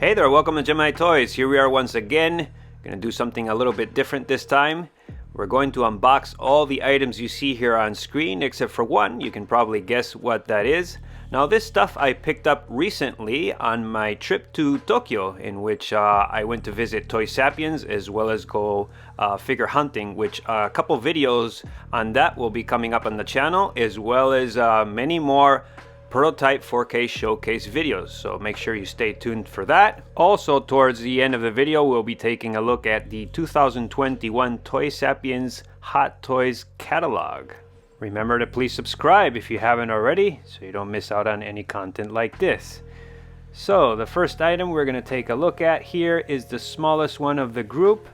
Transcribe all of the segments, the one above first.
Hey there, welcome to GemIIToys. Here we are once again. Gonna do something a little bit different this time. We're going to unbox all the items you see here on screen, except for one. You can probably guess what that is. Now this stuff I picked up recently on my trip to Tokyo, in which I went to visit Toy Sapiens as well as go figure hunting, which a couple videos on that will be coming up on the channel, as well as many more prototype 4K showcase videos, so make sure you stay tuned for that. Also, towards the end of the video, we'll be taking a look at the 2021 Toy Sapiens Hot Toys catalog. Remember to please subscribe if you haven't already, so you don't miss out on any content like this. So the first item we're going to take a look at here is the smallest one of the group.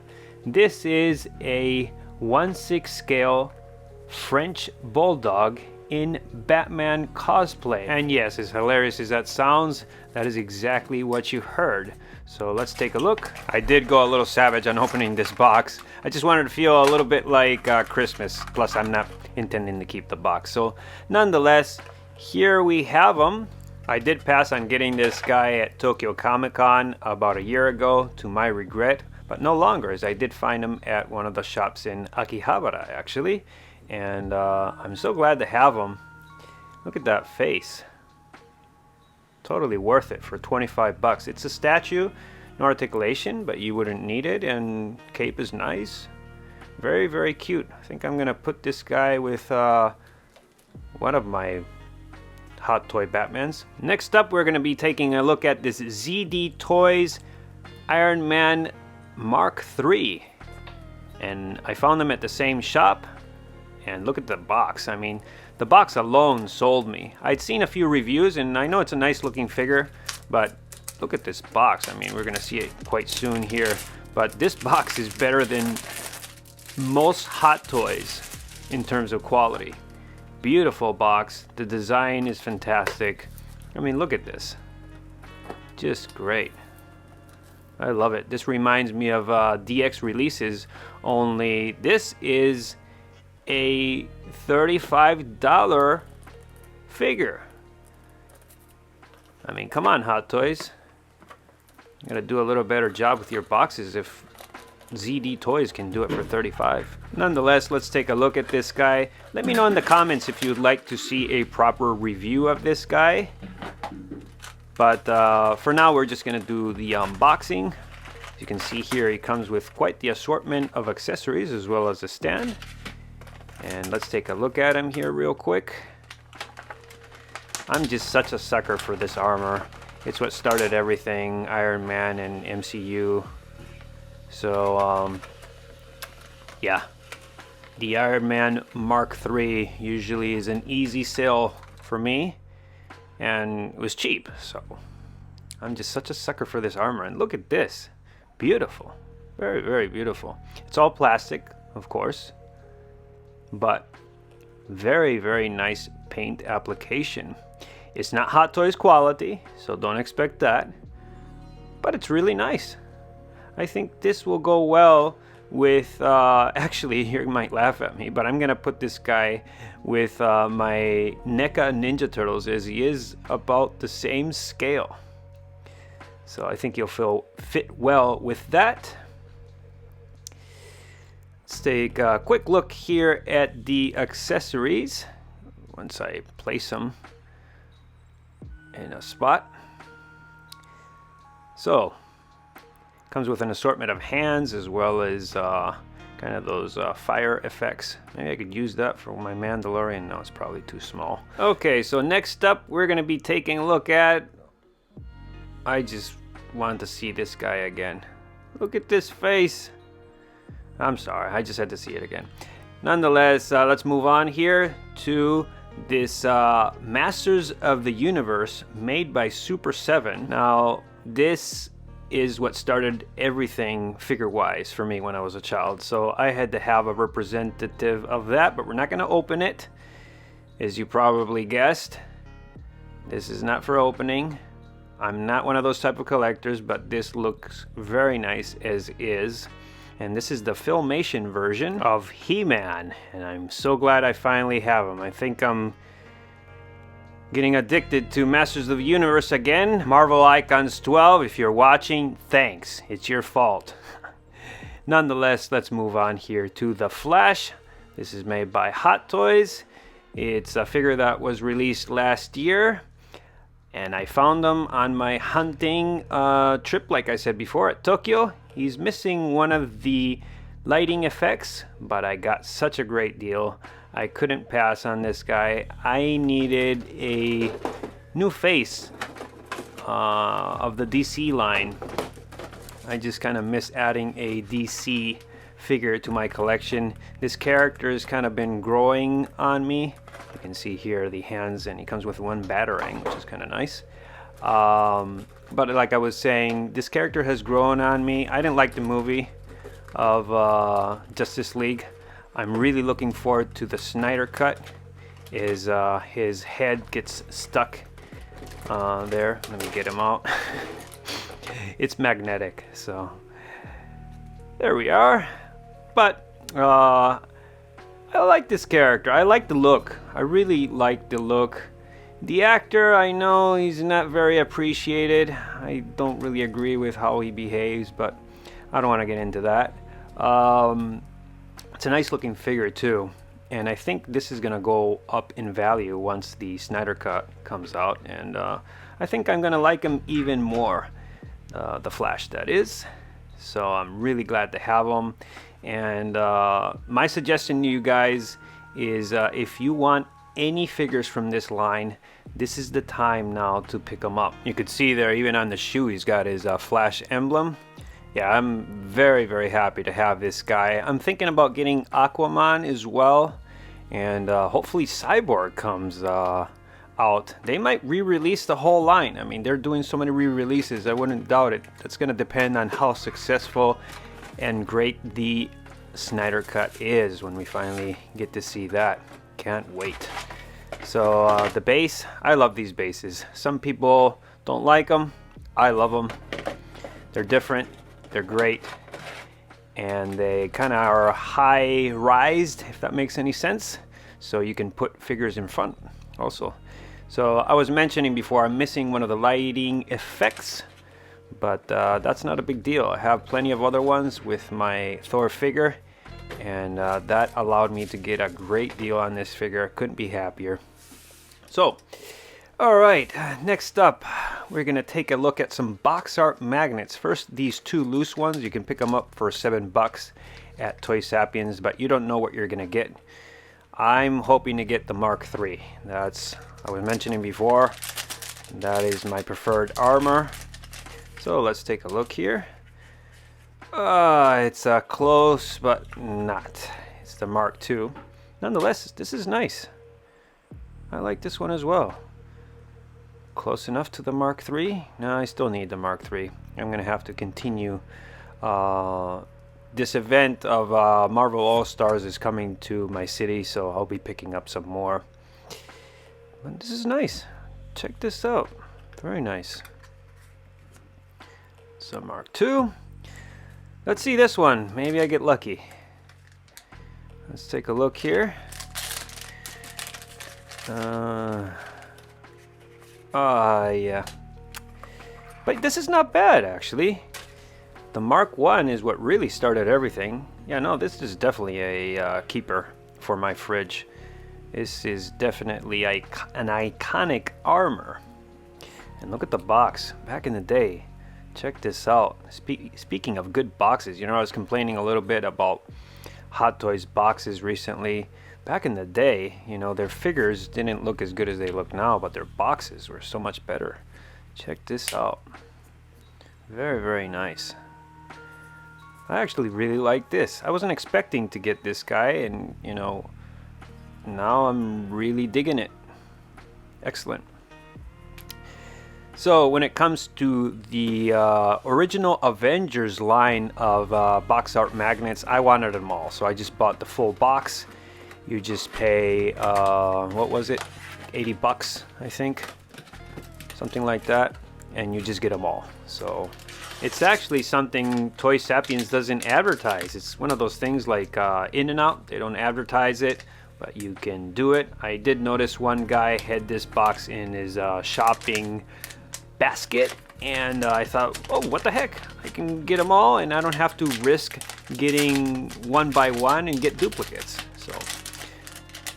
This is a 1/6 scale French Bulldog in Batman cosplay. And yes, as hilarious as that sounds, that is exactly what you heard. So let's take a look. I did go a little savage on opening this box. I just wanted to feel a little bit like Christmas. Plus, I'm not intending to keep the box. So nonetheless, here we have them. I did pass on getting this guy at Tokyo Comic-Con about a year ago, to my regret, but no longer, as I did find him at one of the shops in Akihabara actually. And I'm so glad to have them. Look at that face. Totally worth it for 25 bucks. It's a statue, no articulation, but you wouldn't need it, and cape is nice. Very, very cute. I think I'm gonna put this guy with one of my Hot Toy Batmans. Next up, we're gonna be taking a look at this ZD Toys Iron Man Mark III. And I found them at the same shop. And look at the box. I mean, the box alone sold me. I'd seen a few reviews, and I know it's a nice looking figure, but look at this box. I mean, we're gonna see it quite soon here, but this box is better than most Hot Toys in terms of quality. Beautiful box. The design is fantastic. I mean, look at this. Just great. I love it. This reminds me of DX releases, only this is a $35 figure. I mean, come on, Hot Toys. You gotta do a little better job with your boxes if ZD Toys can do it for 35. Nonetheless, let's take a look at this guy. Let me know in the comments if you'd like to see a proper review of this guy. But for now, we're just gonna do the unboxing. As you can see here, he comes with quite the assortment of accessories as well as a stand. And let's take a look at him here real quick. I'm just such a sucker for this armor. It's what started everything, Iron Man and MCU. So, yeah. The Iron Man Mark III usually is an easy sale for me. And it was cheap, so I'm just such a sucker for this armor. And look at this. Beautiful. Very, very beautiful. It's all plastic, of course. But very, very nice paint application. It's not Hot Toys quality, so don't expect that, but it's really nice. I think this will go well with actually, you might laugh at me, but I'm gonna put this guy with my NECA Ninja Turtles, as he is about the same scale, so I think you'll fit well with that. Let's take a quick look here at the accessories once I place them in a spot. So, comes with an assortment of hands as well as kind of those fire effects. Maybe I could use that for my Mandalorian. No, it's probably too small. Okay, so next up we're going to be taking a look at... I just wanted to see this guy again. Look at this face. I'm sorry, I just had to see it again. Nonetheless, let's move on here to this Masters of the Universe made by Super 7. Now, this is what started everything figure-wise for me when I was a child. So I had to have a representative of that, but we're not going to open it. As you probably guessed, this is not for opening. I'm not one of those type of collectors, but this looks very nice as is. And this is the Filmation version of He-Man, and I'm so glad I finally have him. I think I'm Getting addicted to Masters of the Universe again. Marvel Icons 12, if you're watching, thanks. It's your fault. Nonetheless, let's move on here to The Flash. This is made by Hot Toys. It's a figure that was released last year, and I found him on my hunting trip, like I said before, at Tokyo. He's missing one of the lighting effects, but I got such a great deal. I couldn't pass on this guy. I needed a new face of the DC line. I just kind of miss adding a DC figure to my collection. This character has kind of been growing on me. You can see here the hands, and he comes with one batarang, which is kind of nice. But like I was saying, this character has grown on me. I didn't like the movie of Justice League. I'm really looking forward to the Snyder Cut. His head gets stuck there. Let me get him out. It's magnetic, so there we are. But I like this character. I like the look. I really like the look. The actor, I know he's not very appreciated. I don't really agree with how he behaves, but I don't want to get into that. It's a nice looking figure too, and I think this is gonna go up in value once the Snyder Cut comes out, and I think I'm gonna like him even more. The Flash, that is. So I'm really glad to have him. And my suggestion to you guys is if you want any figures from this line, this is the time now to pick them up. You could see there, even on the shoe, he's got his Flash emblem. Yeah, I'm very, very happy to have this guy. I'm thinking about getting Aquaman as well. And hopefully Cyborg comes out. They might re-release the whole line. I mean, they're doing so many re-releases, I wouldn't doubt it. That's going to depend on how successful and great the Snyder Cut is when we finally get to see that. Can't wait. So the base, I love these bases. Some people don't like them. I love them. They're different, they're great, and they kind of are high-rised, if that makes any sense, so you can put figures in front also. So I was mentioning before, I'm missing one of the lighting effects, but that's not a big deal. I have plenty of other ones with my Thor figure, and that allowed me to get a great deal on this figure. Couldn't be happier. So, all right, next up, we're gonna take a look at some box art magnets. First, these two loose ones, you can pick them up for $7 at Toy Sapiens, but you don't know what you're gonna get. I'm hoping to get the Mark III. That's, I was mentioning before, that is my preferred armor. So let's take a look here. It's close, but not. It's the Mark II. Nonetheless, this is nice. I like this one as well. Close enough to the Mark III? No, I still need the Mark III. I'm gonna have to continue. This event of Marvel All-Stars is coming to my city, so I'll be picking up some more. But this is nice. Check this out. Very nice. So Mark II. Let's see this one. Maybe I get lucky. Let's take a look here. Yeah. But this is not bad, actually. The Mark I is what really started everything. Yeah, no, this is definitely a keeper for my fridge. This is definitely an iconic armor. And look at the box. Back in the day, check this out. Speaking of good boxes, you know, I was complaining a little bit about Hot Toys boxes recently. Back in the day, you know, their figures didn't look as good as they look now, but their boxes were so much better. Check this out. Very, very nice. I actually really like this. I wasn't expecting to get this guy, and you know, now I'm really digging it. Excellent. So when it comes to the original Avengers line of box art magnets, I wanted them all, so I just bought the full box. You just pay what was it, $80 I think, something like that, and you just get them all. So it's actually something Toy Sapiens doesn't advertise. It's one of those things like In-N-Out. They don't advertise it, but you can do it. I did notice one guy had this box in his shopping basket, and I thought, oh, what the heck, I can get them all and I don't have to risk getting one by one and get duplicates. So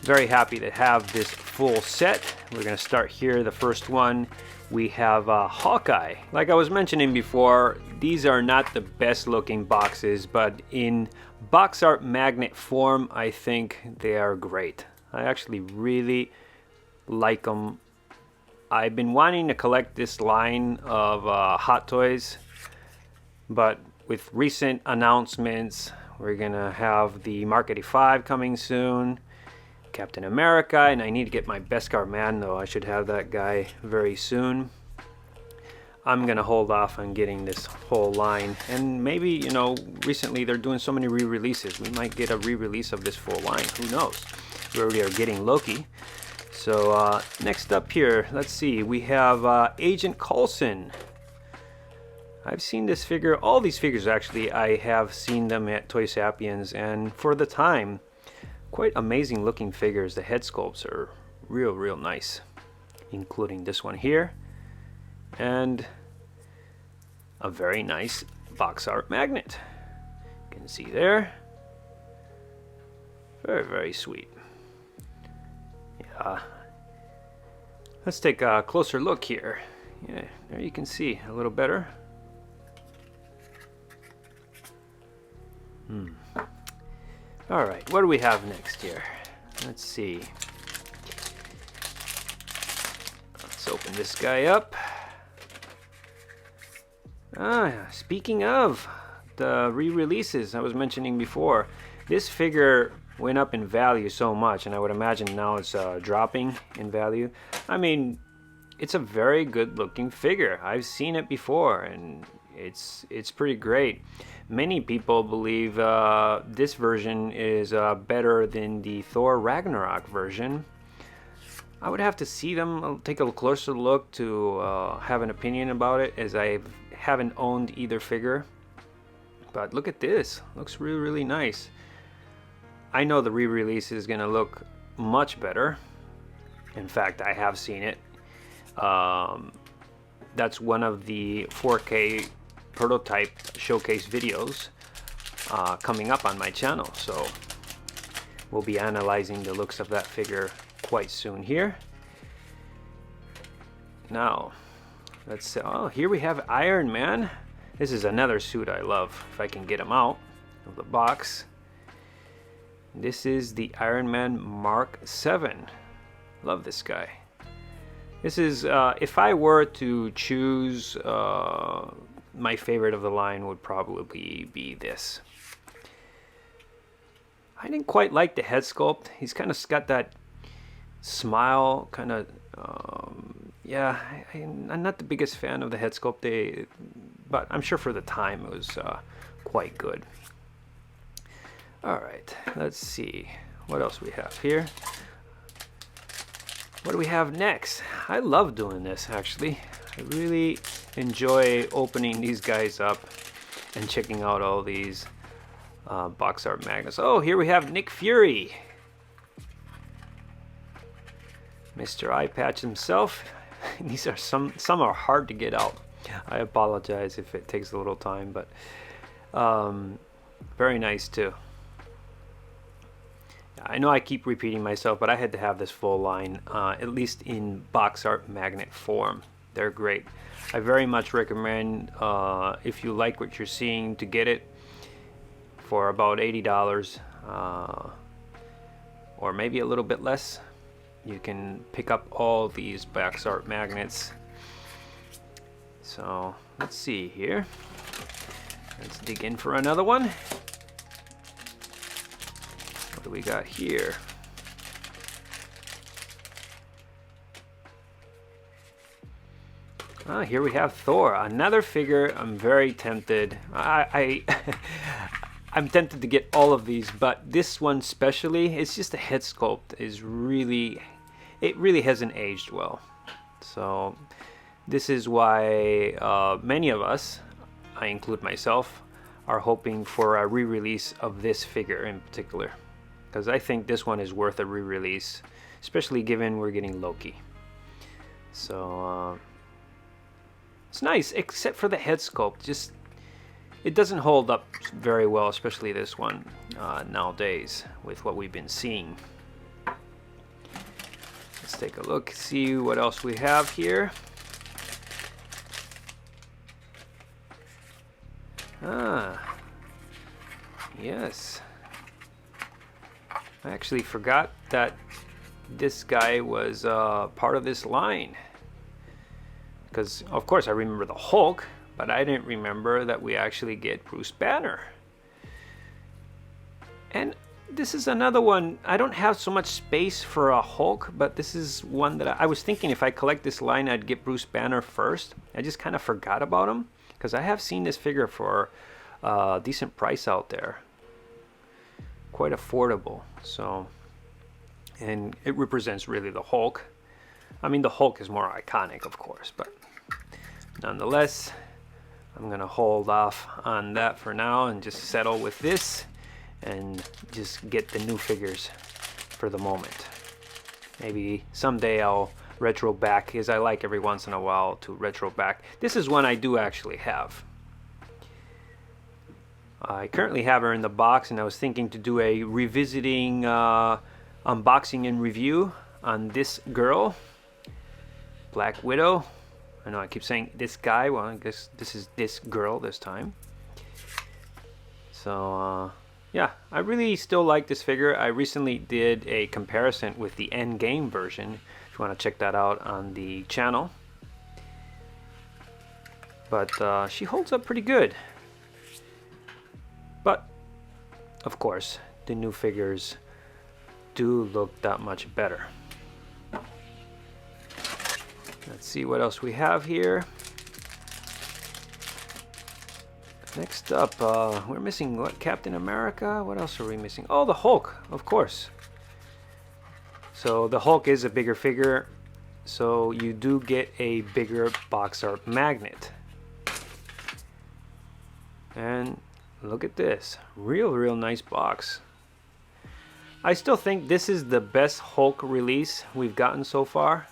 very happy to have this full set. We're gonna start here. The first one, we have Hawkeye. Like I was mentioning before, these are not the best looking boxes, but in box art magnet form, I think they are great. I actually really like them. I've been wanting to collect this line of Hot Toys, but with recent announcements, we're gonna have the Mark 85 coming soon, Captain America, and I need to get my Beskar Man, though. I should have that guy very soon. I'm gonna hold off on getting this whole line, and maybe, you know, recently they're doing so many re-releases, we might get a re-release of this full line. Who knows? We already are getting Loki. So next up here, let's see, we have Agent Coulson. I've seen this figure, all these figures actually, I have seen them at Toy Sapiens, and for the time, quite amazing looking figures. The head sculpts are real nice, including this one here, and a very nice box art magnet. You can see there. Very sweet. Yeah. Let's take a closer look here. Yeah, there you can see a little better. All right, what do we have next here? Let's see. Let's open this guy up. Speaking of the re-releases I was mentioning before, this figure went up in value so much, and I would imagine now it's dropping in value. I mean, it's a very good looking figure. I've seen it before, and it's pretty great. Many people believe this version is better than the Thor Ragnarok version. I would have to see them, I'll take a closer look to have an opinion about it, as I haven't owned either figure. But look at this, looks really nice. I know the re-release is gonna look much better. In fact, I have seen it. That's one of the 4K prototype showcase videos coming up on my channel, so we'll be analyzing the looks of that figure quite soon here. Now let's see. Oh, here we have Iron Man. This is another suit I love, if I can get him out of the box. This is the Iron Man Mark 7. Love this guy. This is if I were to choose, my favorite of the line would probably be this. I didn't quite like the head sculpt. He's kind of got that smile, kind of, yeah, I'm not the biggest fan of the head sculpt, but I'm sure for the time it was quite good. All right, let's see what else we have here. What do we have next? I love doing this, actually. I really enjoy opening these guys up and checking out all these box art magnets. Oh, here we have Nick Fury, Mr. Eye Patch himself. These are some are hard to get out. I apologize if it takes a little time, but very nice too. I know I keep repeating myself, but I had to have this full line, at least in box art magnet form. They're great. I very much recommend, if you like what you're seeing, to get it for about $80, or maybe a little bit less. You can pick up all these box art magnets. So let's see here. Let's dig in for another one. What do we got here? Here we have Thor, another figure. I'm very tempted. I'm tempted to get all of these, but this one especially, it's just the head sculpt is really, it really hasn't aged well. So this is why many of us, I include myself, are hoping for a re-release of this figure in particular. because I think this one is worth a re-release, especially given we're getting Loki. So it's nice, except for the head sculpt. Just it doesn't hold up very well, especially this one nowadays with what we've been seeing. Let's take a look, see what else we have here. Ah, yes. I actually forgot that this guy was part of this line. Because, of course, I remember the Hulk, but I didn't remember that we actually get Bruce Banner. And this is another one. I don't have so much space for a Hulk, but this is one that I was thinking if I collect this line, I'd get Bruce Banner first. I just kind of forgot about him, because I have seen this figure for a decent price out there. Quite affordable. So, and it represents really the Hulk. I mean, the Hulk is more iconic, of course, but nonetheless, I'm gonna hold off on that for now and just settle with this and just get the new figures for the moment. Maybe someday I'll retro back, because I like every once in a while to retro back. This is one I do actually have. I currently have her in the box, and I was thinking to do a revisiting unboxing and review on this girl, Black Widow. I know I keep saying this guy, well I guess this is this girl this time. So yeah, I really still like this figure. I recently did a comparison with the Endgame version, if you want to check that out on the channel. But she holds up pretty good. But of course, the new figures do look that much better. Let's see what else we have here. Next up, we're missing what? Captain America? What else are we missing? Oh, the Hulk, of course. So the Hulk is a bigger figure, so you do get a bigger box art magnet. And look at this, real nice box. I still think this is the best Hulk release we've gotten so far.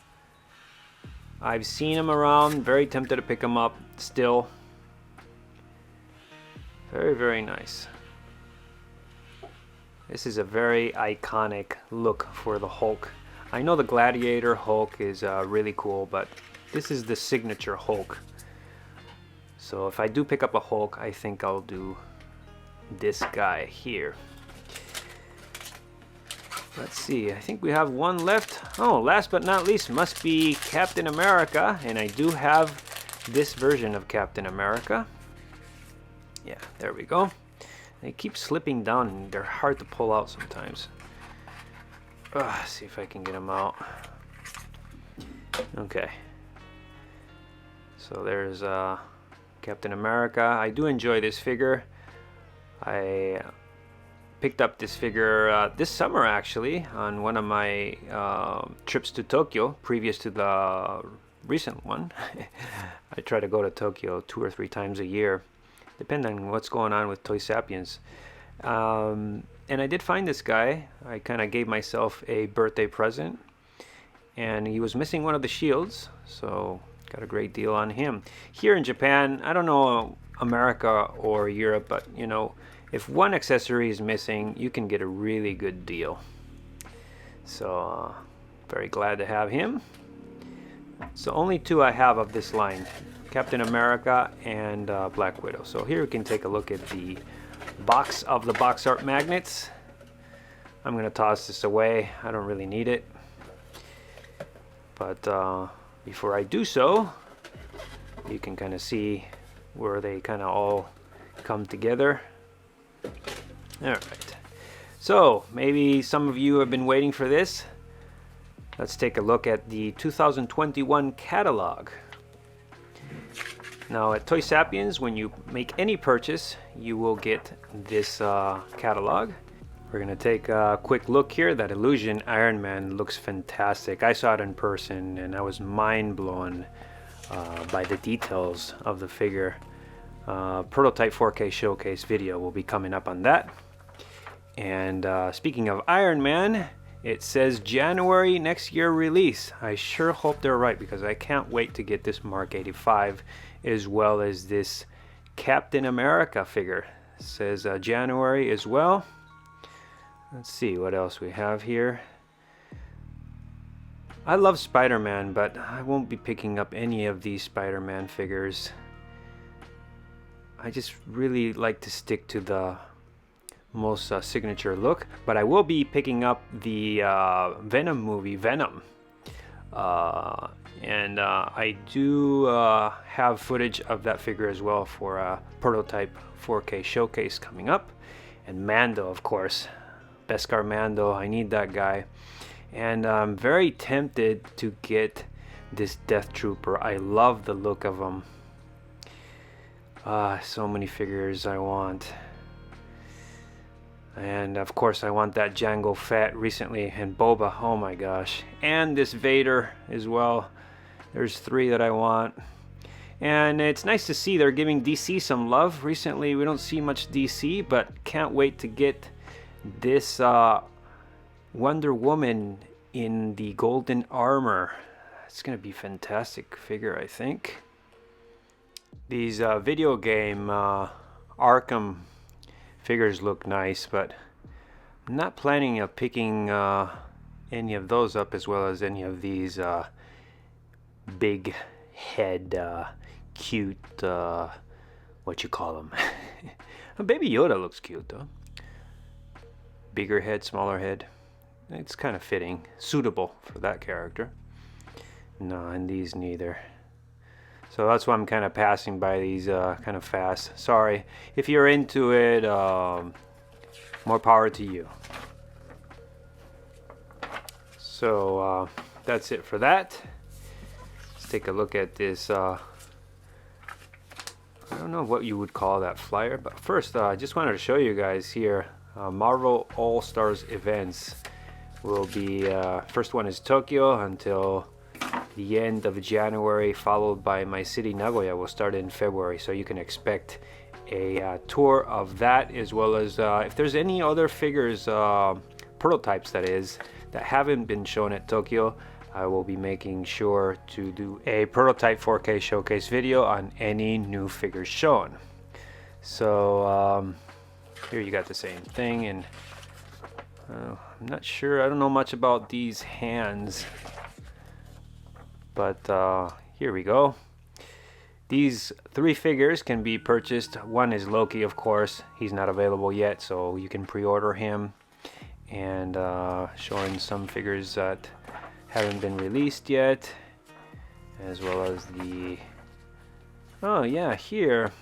I've seen him around, very tempted to pick him up still. Very nice. This is a very iconic look for the Hulk. I know the Gladiator Hulk is really cool, but this is the signature Hulk. So if I do pick up a Hulk, I think I'll do this guy here. Let's see, I think we have one left. Oh, last but not least must be Captain America, and I do have this version of Captain America. Yeah, there we go. They keep slipping down and they're hard to pull out sometimes. See if I can get them out. Okay. So there's Captain America. I do enjoy this figure. I picked up this figure this summer actually on one of my trips to Tokyo previous to the recent one. I try to go to Tokyo 2 or 3 times a year, depending on what's going on with Toy Sapiens. And I did find this guy. I kind of gave myself a birthday present, and he was missing one of the shields, so got a great deal on him. Here in Japan, I don't know America or Europe, but you know, if one accessory is missing, you can get a really good deal. So very glad to have him. So only 2 I have of this line, Captain America and Black Widow. So here we can take a look at the box of the box art magnets. I'm gonna toss this away, I don't really need it. But before I do so, you can kind of see where they kind of all come together. Alright, so maybe some of you have been waiting for this. Let's take a look at the 2021 catalog. Now at Toy Sapiens, when you make any purchase, you will get this catalog. We're going to take a quick look here. That Illusion Iron Man looks fantastic. I saw it in person and I was mind blown by the details of the figure. Prototype 4K showcase video will be coming up on that. And speaking of Iron Man, it says January next year release. I sure hope they're right, because I can't wait to get this Mark 85 as well as this Captain America figure. It says January as well. Let's see what else we have here. I love Spider-Man, but I won't be picking up any of these Spider-Man figures. I just really like to stick to the most signature look, but I will be picking up the Venom movie, Venom. And I do have footage of that figure as well for a prototype 4K showcase coming up. And Mando, of course. Beskar Mando, I need that guy. And I'm very tempted to get this Death Trooper. I love the look of him. So many figures I want. And of course I want that Jango Fett recently, and Boba, oh my gosh. And this Vader as well. There's 3 that I want. And it's nice to see they're giving DC some love. Recently we don't see much DC, but can't wait to get this Wonder Woman in the golden armor. It's gonna be a fantastic figure, I think. These video game Arkham figures look nice, but I'm not planning on picking any of those up, as well as any of these big head cute what you call them. Baby Yoda looks cute though. Bigger head, smaller head. It's kind of fitting, suitable for that character. No, and these neither. So that's why I'm kind of passing by these kind of fast. Sorry. If you're into it, more power to you. So that's it for that. Let's take a look at this. I don't know what you would call that flyer, but first I just wanted to show you guys here. Marvel All-Stars events will be, first one is Tokyo until the end of January, followed by my city Nagoya will start in February. So you can expect a tour of that, as well as if there's any other figures, prototypes that is, that haven't been shown at Tokyo, I will be making sure to do a prototype 4K showcase video on any new figures shown. So here you got the same thing, and I'm not sure, I don't know much about these hands, but here we go. These 3 figures can be purchased. One is Loki, of course. He's not available yet, so you can pre-order him. And showing some figures that haven't been released yet, as well as the, oh yeah, here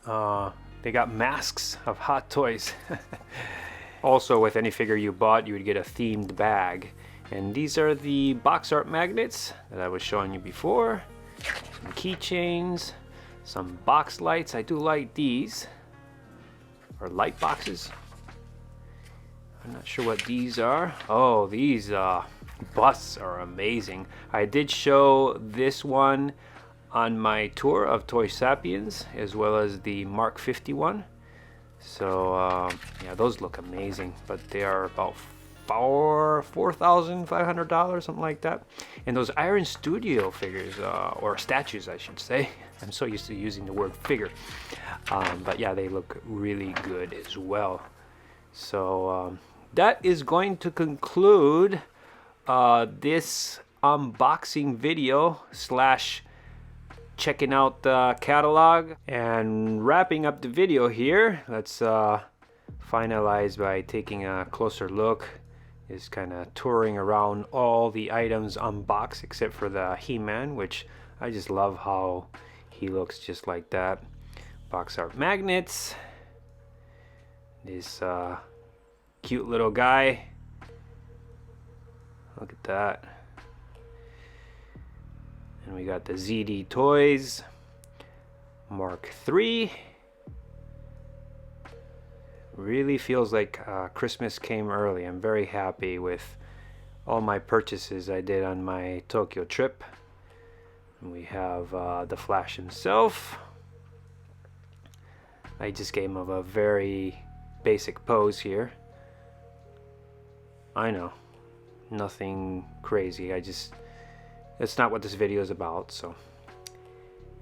they got masks of Hot Toys. Also, with any figure you bought, you would get a themed bag. And these are the box art magnets that I was showing you before. Some keychains, some box lights. I do like these, or light boxes. I'm not sure what these are. Oh, these busts are amazing. I did show this one on my tour of Toy Sapiens, as well as the Mark 51. So yeah, those look amazing, but they are about $4,500, something like that. And those Iron Studio figures, or statues I should say, I'm so used to using the word figure, but yeah, they look really good as well. So that is going to conclude this unboxing video slash checking out the catalog, and wrapping up the video here. Let's finalize by taking a closer look. Is kind of touring around all the items unboxed except for the He-Man, which I just love how he looks just like that. Box art magnets. This cute little guy. Look at that. And we got the GemIIToys Mark III. Really feels like Christmas came early. I'm very happy with all my purchases I did on my Tokyo trip. And we have the Flash himself. I just gave him a very basic pose here. I know, nothing crazy. That's not what this video is about. So,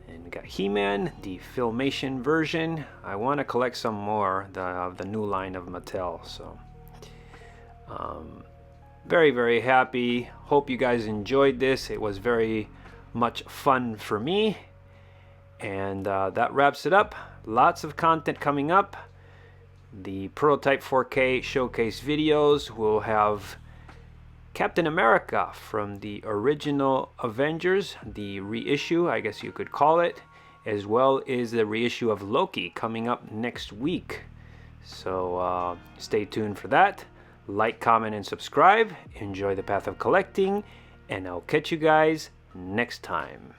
and we got He-Man, the Filmation version. I want to collect some more of the new line of Mattel. So, very, very happy. Hope you guys enjoyed this. It was very much fun for me. And that wraps it up. Lots of content coming up. The Prototype 4K showcase videos will have Captain America from the original Avengers, the reissue, I guess you could call it, as well as the reissue of Loki coming up next week. So stay tuned for that. Like, comment, and subscribe. Enjoy the path of collecting, and I'll catch you guys next time.